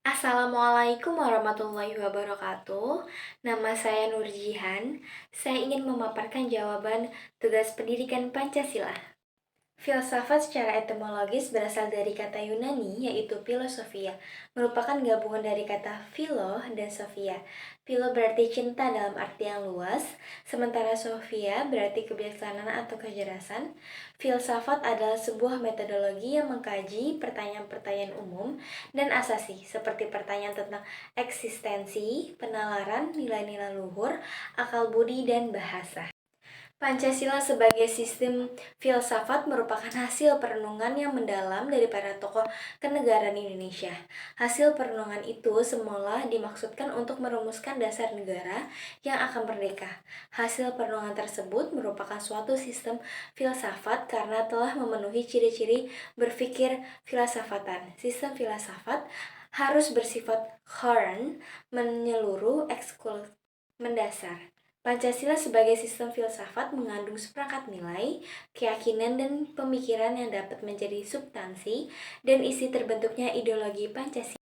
Assalamualaikum warahmatullahi wabarakatuh. Nama saya Nur Jihan. Saya ingin memaparkan jawaban tugas pendidikan Pancasila. Filsafat secara etimologis berasal dari kata Yunani yaitu philosophia, merupakan gabungan dari kata philo dan sophia. Philo berarti cinta dalam arti yang luas, sementara sophia berarti kebijaksanaan atau kecerdasan. Filsafat adalah sebuah metodologi yang mengkaji pertanyaan-pertanyaan umum dan asasi seperti pertanyaan tentang eksistensi, penalaran, nilai-nilai luhur, akal budi, dan bahasa. Pancasila sebagai sistem filsafat merupakan hasil perenungan yang mendalam dari para tokoh kenegaraan Indonesia. Hasil perenungan itu semula dimaksudkan untuk merumuskan dasar negara yang akan merdeka. Hasil perenungan tersebut merupakan suatu sistem filsafat karena telah memenuhi ciri-ciri berpikir filsafatan. Sistem filsafat harus bersifat coherent, menyeluruh, eksklusif, mendasar. Pancasila sebagai sistem filsafat mengandung seperangkat nilai, keyakinan, dan pemikiran yang dapat menjadi substansi dan isi terbentuknya ideologi Pancasila.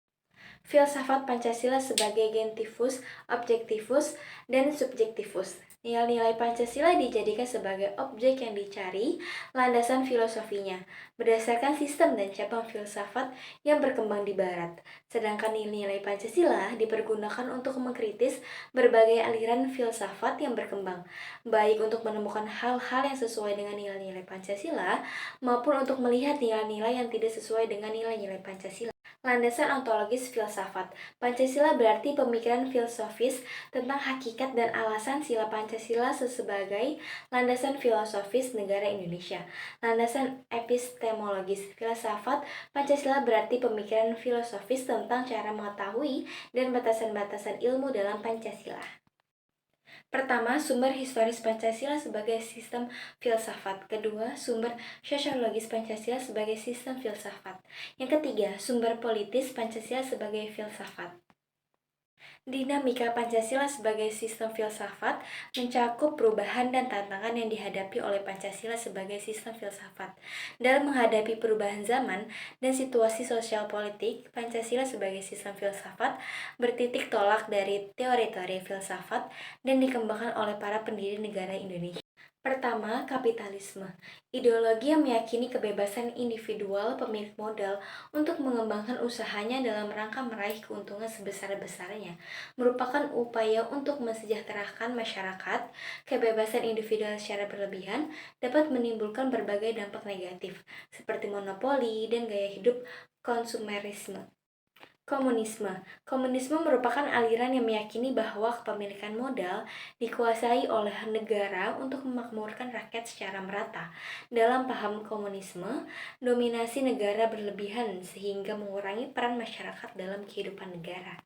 Filsafat Pancasila sebagai gentifus, objektifus, dan subjektifus. Nilai-nilai Pancasila dijadikan sebagai objek yang dicari landasan filosofinya berdasarkan sistem dan cabang filsafat yang berkembang di Barat. Sedangkan nilai-nilai Pancasila dipergunakan untuk mengkritis berbagai aliran filsafat yang berkembang, baik untuk menemukan hal-hal yang sesuai dengan nilai-nilai Pancasila maupun untuk melihat nilai-nilai yang tidak sesuai dengan nilai-nilai Pancasila. Landasan ontologis filsafat. Pancasila berarti pemikiran filosofis tentang hakikat dan alasan sila Pancasila sebagai landasan filosofis negara Indonesia. Landasan epistemologis filsafat. Pancasila berarti pemikiran filosofis tentang cara mengetahui dan batasan-batasan ilmu dalam Pancasila. Pertama, sumber historis Pancasila sebagai sistem filsafat. Kedua, sumber sosiologis Pancasila sebagai sistem filsafat. Yang ketiga, sumber politis Pancasila sebagai filsafat. Dinamika Pancasila sebagai sistem filsafat mencakup perubahan dan tantangan yang dihadapi oleh Pancasila sebagai sistem filsafat. Dalam menghadapi perubahan zaman dan situasi sosial politik, Pancasila sebagai sistem filsafat bertitik tolak dari teori-teori filsafat dan dikembangkan oleh para pendiri negara Indonesia. Pertama, kapitalisme. Ideologi yang meyakini kebebasan individual pemilik modal untuk mengembangkan usahanya dalam rangka meraih keuntungan sebesar-besarnya merupakan upaya untuk mensejahterakan masyarakat. Kebebasan individual secara berlebihan dapat menimbulkan berbagai dampak negatif, seperti monopoli dan gaya hidup konsumerisme. Komunisme merupakan aliran yang meyakini bahwa kepemilikan modal dikuasai oleh negara untuk memakmurkan rakyat secara merata. Dalam paham komunisme, dominasi negara berlebihan sehingga mengurangi peran masyarakat dalam kehidupan negara.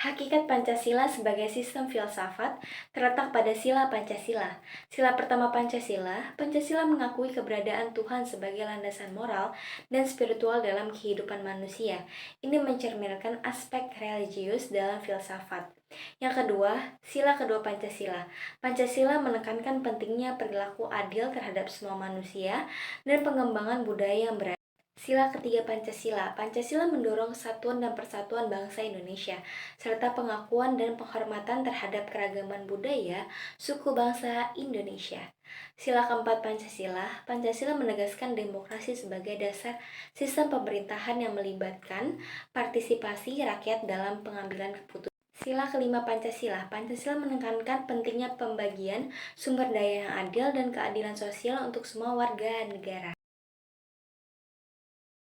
Hakikat Pancasila sebagai sistem filsafat terletak pada sila Pancasila. Sila pertama Pancasila, Pancasila mengakui keberadaan Tuhan sebagai landasan moral dan spiritual dalam kehidupan manusia. Ini mencerminkan aspek religius dalam filsafat. Yang kedua, sila kedua Pancasila. Pancasila menekankan pentingnya perilaku adil terhadap semua manusia dan pengembangan budaya yang beradab. Sila ketiga Pancasila. Pancasila mendorong kesatuan dan persatuan bangsa Indonesia, serta pengakuan dan penghormatan terhadap keragaman budaya suku bangsa Indonesia. Sila keempat Pancasila. Pancasila menegaskan demokrasi sebagai dasar sistem pemerintahan yang melibatkan partisipasi rakyat dalam pengambilan keputusan. Sila kelima Pancasila. Pancasila menekankan pentingnya pembagian sumber daya yang adil dan keadilan sosial untuk semua warga negara.